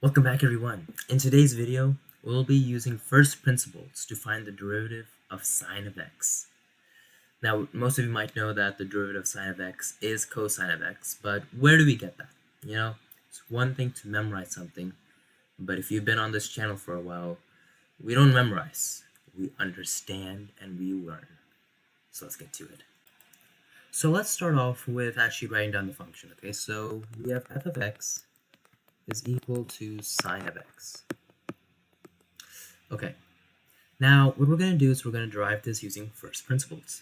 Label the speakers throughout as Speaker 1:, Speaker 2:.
Speaker 1: Welcome back everyone. In today's video, we'll be using first principles to find the derivative of sine of x. Now, most of you might know that the derivative of sine of x is cosine of x, but where do we get that? It's one thing to memorize something, but if you've been on this channel for a while, we don't memorize. We understand and we learn. So let's get to it. So let's start off with actually writing down the function, okay? So we have f of x is equal to sine of x. Okay, now what we're going to do is we're going to derive this using first principles.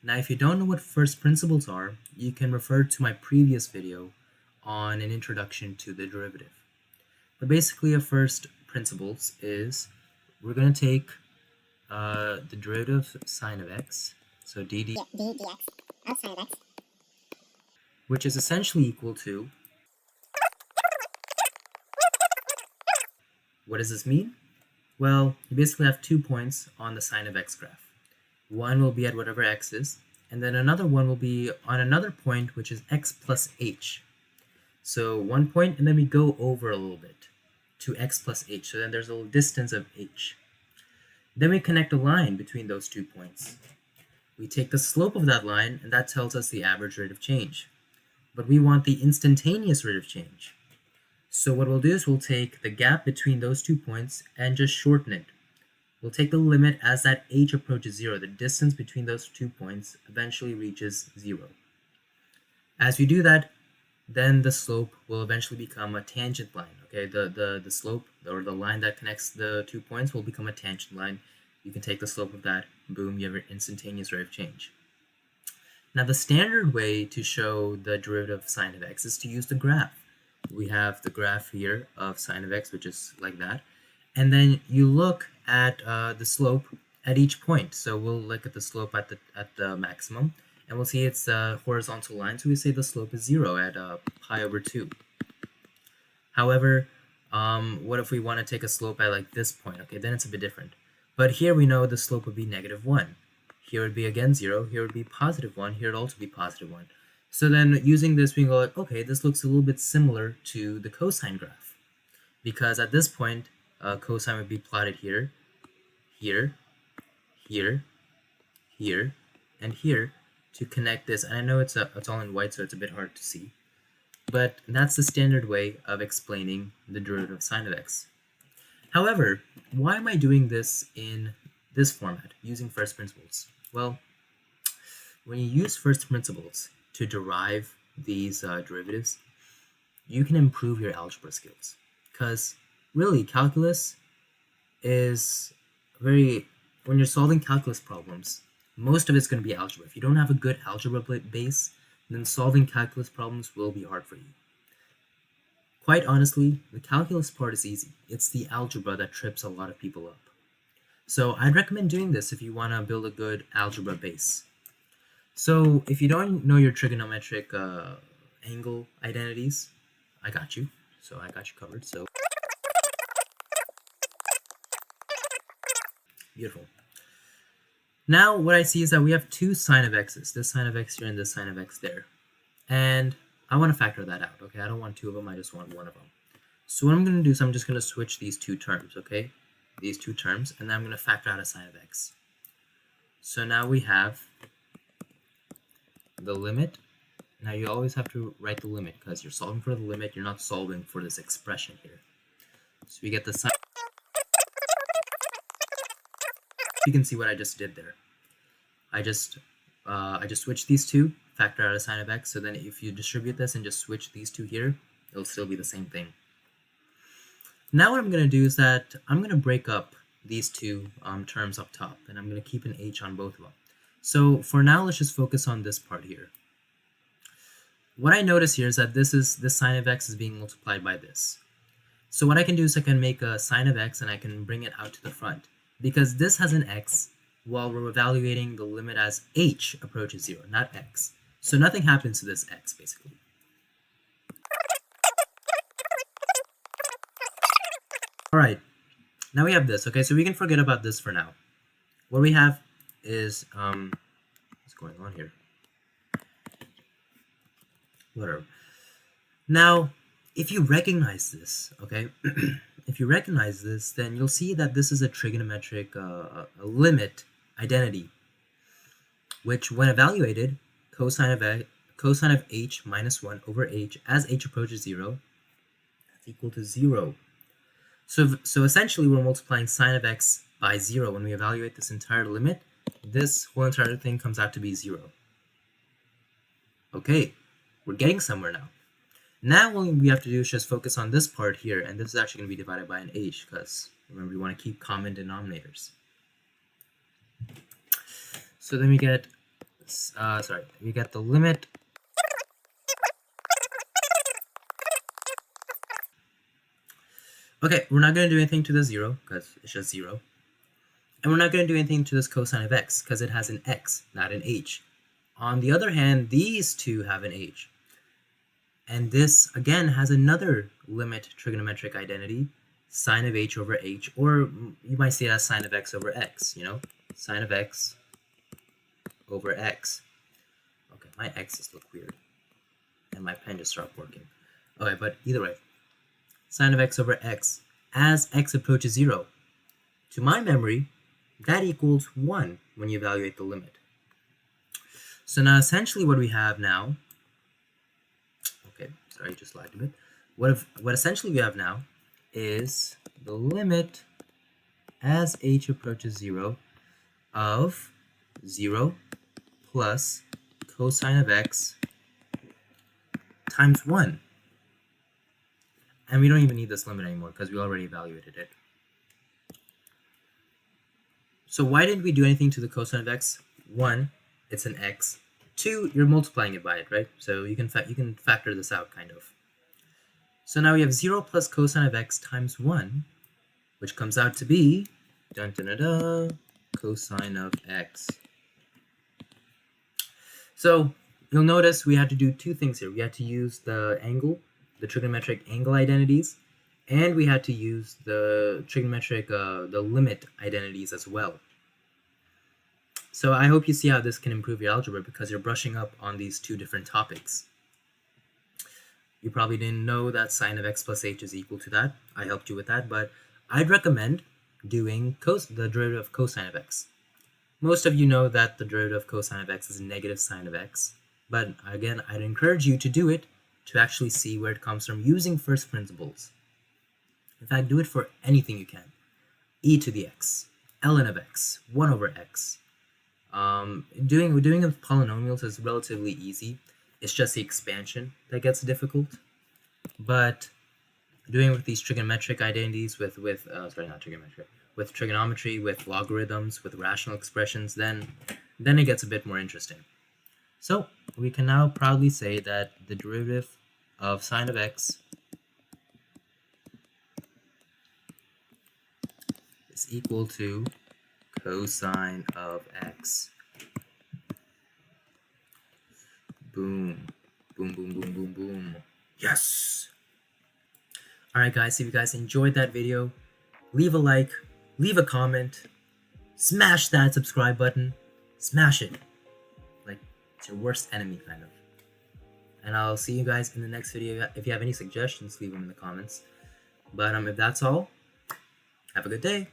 Speaker 1: Now if you don't know what first principles are, you can refer to my previous video on an introduction to the derivative. But basically a first principles is we're going to take the derivative of sine of x, so d dx of sine of x, which is essentially equal to, what does this mean? Well, you basically have 2 points on the sine of x graph. One will be at whatever x is, and then another one will be on another point, which is x plus h. So 1 point, and then we go over a little bit to x plus h. So then there's a little distance of h. Then we connect a line between those 2 points. We take the slope of that line, and that tells us the average rate of change. But we want the instantaneous rate of change. So what we'll do is we'll take the gap between those 2 points and just shorten it. We'll take the limit as that h approaches 0. The distance between those 2 points eventually reaches 0. As we do that, then the slope will eventually become a tangent line. Okay, the slope, or the line that connects the 2 points, will become a tangent line. You can take the slope of that, boom, you have an instantaneous rate of change. Now the standard way to show the derivative of sine of x is to use the graph. We have the graph here of sine of x, which is like that, and then you look at the slope at each point. So we'll look at the slope at the maximum, and we'll see it's a horizontal line, so we say the slope is 0 at pi over 2. However, what if we want to take a slope at like this point? Okay, then it's a bit different. But here we know the slope would be -1. Here would be again 0, here would be +1, here would also be +1. So then using this, we go like, okay, this looks a little bit similar to the cosine graph. Because at this point, cosine would be plotted here, here, here, here, and here to connect this. And I know it's all in white, so it's a bit hard to see. But that's the standard way of explaining the derivative of sine of x. However, why am I doing this in this format, using first principles? Well, when you use first principles to derive these derivatives, you can improve your algebra skills. Because really, calculus is when you're solving calculus problems, most of it's going to be algebra. If you don't have a good algebra base, then solving calculus problems will be hard for you. Quite honestly, the calculus part is easy. It's the algebra that trips a lot of people up. So I'd recommend doing this if you want to build a good algebra base. So if you don't know your trigonometric angle identities, I got you. So I got you covered. So beautiful. Now what I see is that we have 2 sine of x's, this sine of x here and this sine of x there. And I want to factor that out, okay? I don't want 2 of them, I just want 1 of them. So what I'm going to do is I'm just going to switch these 2 terms, okay? These 2 terms, and then I'm going to factor out a sine of x. So now we have the limit. Now you always have to write the limit because you're solving for the limit, you're not solving for this expression here. So we get the sine. You can see what I just did there. I just switched these 2, factor out a sine of x, so then if you distribute this and just switch these 2 here, it'll still be the same thing. Now what I'm going to do is that I'm going to break up these 2 terms up top, and I'm going to keep an h on both of them. So for now, let's just focus on this part here. What I notice here is that this sine of x is being multiplied by this. So what I can do is I can make a sine of x and I can bring it out to the front. Because this has an x, while we're evaluating the limit as h approaches 0, not x. So nothing happens to this x, basically. Alright, now we have this, okay, so we can forget about this for now. What we have is, what's going on here? Whatever. Now, If you recognize this, okay, if you recognize this, then you'll see that this is a trigonometric a limit identity, which when evaluated, cosine of h minus 1 over h as h approaches 0, that's equal to 0. So essentially we're multiplying sine of x by 0 when we evaluate this entire limit. This whole entire thing comes out to be 0. Okay, we're getting somewhere now. Now what we have to do is just focus on this part here, and this is actually going to be divided by an h, because remember, we want to keep common denominators. So then we get, we get the limit Okay, we're not going to do anything to the 0, because it's just 0. And we're not going to do anything to this cosine of x, because it has an x, not an h. On the other hand, these two have an h. And this, again, has another limit trigonometric identity, sine of h over h, or you might say it as sine of x over x, you know? Sine of x over x. Okay, my x's look weird. And my pen just stopped working. Okay, but either way. Sine of x over x as x approaches 0. To my memory, that equals 1 when you evaluate the limit. So now essentially what we have now, okay, sorry, just lagged a bit. What essentially we have now is the limit as h approaches 0 of 0 plus cosine of x times 1. And we don't even need this limit anymore because we already evaluated it. So why didn't we do anything to the cosine of x? 1, it's an x. 2, you're multiplying it by it, right? So you can factor this out, kind of. So now we have 0 plus cosine of x times 1, which comes out to be cosine of x. So you'll notice we had to do two things here. We had to use the angle, the trigonometric angle identities, and we had to use the trigonometric, the limit identities as well. So I hope you see how this can improve your algebra because you're brushing up on these two different topics. You probably didn't know that sine of x plus h is equal to that. I helped you with that, but I'd recommend doing the derivative of cosine of x. Most of you know that the derivative of cosine of x is negative sine of x, but again, I'd encourage you to do it to actually see where it comes from using first principles. In fact, do it for anything you can. E to the x, ln of x, 1 over x. Doing with polynomials is relatively easy. It's just the expansion that gets difficult. But doing with these trigonometric identities, with trigonometry, with logarithms, with rational expressions, then it gets a bit more interesting. So we can now proudly say that the derivative of sine of x is equal to cosine of x. Boom. Boom, boom, boom, boom, boom. Yes! Alright guys, if you guys enjoyed that video, leave a like, leave a comment, smash that subscribe button, smash it. Like, it's your worst enemy, kind of. And I'll see you guys in the next video. If you have any suggestions, leave them in the comments. But if that's all, have a good day.